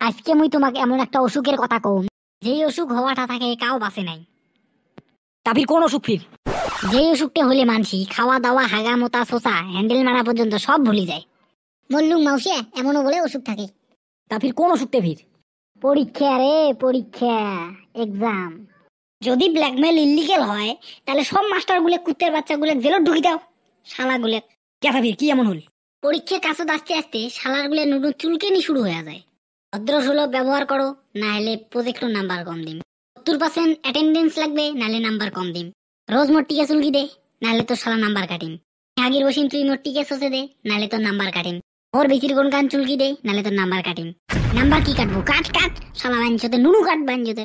আজকে মুই তোমাকে এমন একটা অসুখের কথা কম, যেই অসুখ হওয়াটা থাকে কাও বাঁচে নাই। তাবির কোন অসুখ ফির? যেই অসুখটা হলে মানসি খাওয়া দাওয়া হাগা মোতা শোষা হ্যান্ডেল মারা পর্যন্ত সব ভুলে যায়। বললুম মাউসিয়া এমনও বলে অসুখ থাকে। তাবির কোন অসুখতে ফির? পরীক্ষা রে পরীক্ষা, এক্সাম। যদি ব্ল্যাকমেল ইল্লিগেল হয় তাহলে সব মাস্টার গুলে কুত্তের বাচ্চা গুলে জেলে ঢুকি দাও। শালা গুলে কে তাবির কি এমন হল? পরীক্ষার কাছে আসতে আসতে শালার গুলে নুডু চুলকেনি শুরু হয়ে যায়। ভদ্রসুলভ ব্যবহার করো, না হলে প্রজেক্ট নাম্বার কম দিম। 70% অ্যাটেন্ডেন্স লাগবে, নাহলে নাম্বার কম দিম। রোজ মোট টিকে চুলকি দে, নাহলে তো শালা নাম্বার কাটিম। আগির বসিম তুই মোট টিকে সোসে দে, নাহলে তো নাম্বার কাটিম। ওর বেশির কোন গান চুলকি দে, নাহলে তো নাম্বার কাটিম। নাম্বার কি কাটবো? কাট কাট শালা বাঞ্চতে নুনু কাট বাঞ্চতে।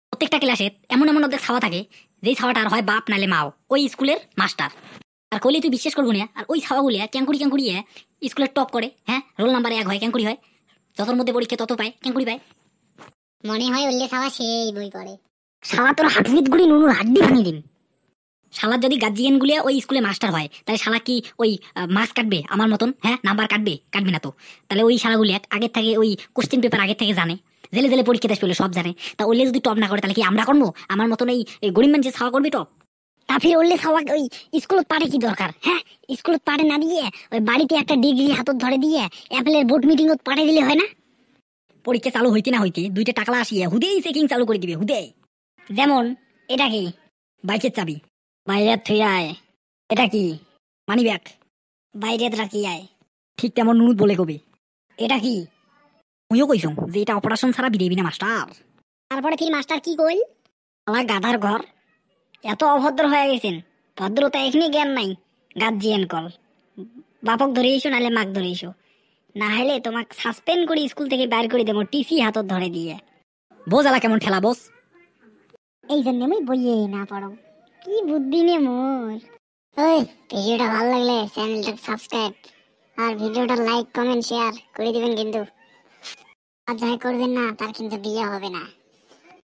প্রত্যেকটা ক্লাসে এমন এমন অর্ধেক ছাওয়া থাকে যেই ছাওয়াটার হয় বাপ নালে মাও ওই স্কুলের মাস্টার। আর কইলে তুই বিশ্বাস করবো না, আর ওই ছাওয়াগুলিয়া ক্যাঙ্কুড়ি ক্যাঙ্কুড়িয়ে স্কুলের টপ করে, হ্যাঁ রোল নাম্বার 1 হয়, ক্যাঙ্কুড়ি হয়। যতর মধ্যে পরীক্ষা তত পায়, ক্যাঙ্কুড়ি পায়। মনে হয় উল্লে শালা সেই বই পড়ে। শালা তোর হাঁটুনিত গুড়ি নুনুর হাড্ডি ভাঙি দিম। শালার যদি গার্জিয়ান গুলিয়া ওই স্কুলে মাস্টার হয় তাহলে শালা কি ওই মার্কস কাটবে আমার মতন? হ্যাঁ নাম্বার কাটবে? কাটবে না তো। তাহলে ওই শালাগুলিয়া আগের থেকে ওই কোশ্চেন পেপার আগের থেকে জানে, জেলে জেলে পরীক্ষা দেশ পেলে সব জানে। তা ওইলে যদি টপ না করে তাহলে কি আমরা করবো? আমার মতন এই গরিব মানুষের ছাওয়া করবি টপ? তা ফির উল্লে ছাওয়া ওই স্কুলত পাঠে কি দরকার? হ্যাঁ স্কুলত পাঠে না দিয়ে ওই বাড়িতে একটা ডিগ্রি হাতত ধরে দিয়ে অ্যাপেলের বোর্ড মিটিং পাঠে দিলে হয় না? পরীক্ষা চালু হইতে না হইতে 2টা টাকলা আসিয়ে হুদেই চেকিং চালু করে দিবে, হুদেই। যেমন এটা কি? বাইকের চাবি বাইরে থুই আয়। এটা কি? মানি ব্যাগ বাইরে রাখি আয়। ঠিক তেমন নুনুত বলে কবি। এটা কি? মুইও কইছুম যে এটা অপারেশন ছাড়া বিদেবি না মাস্টার। তারপরে ফির মাস্টার কি কইল? শালা গাধার ঘর, এত অভদ্র হয়ে গেছেন, ভদ্রতা এখনই জ্ঞান নাই। গার্জিয়ান কল, বাপক ধরে এসো নাহলে মাক ধরে এসো, না হলে তোমাকে সাসপেন্ড করে স্কুল থেকে বাইর করে দেবো টিসি হাতত ধরে দিয়ে। বোঝ আলা কেমন ঠেলা বোঝ। এই জন্য আমি বইয়ে না পড়ো, কি বুদ্ধি নে মোর। ওই ভিডিওটা ভালো লাগলে চ্যানেলটা সাবস্ক্রাইব আর ভিডিওটা লাইক কমেন্ট শেয়ার করে দিবেন কিন্তু। আর যাই করবেন না তার কিন্তু বিয়ে হবে না।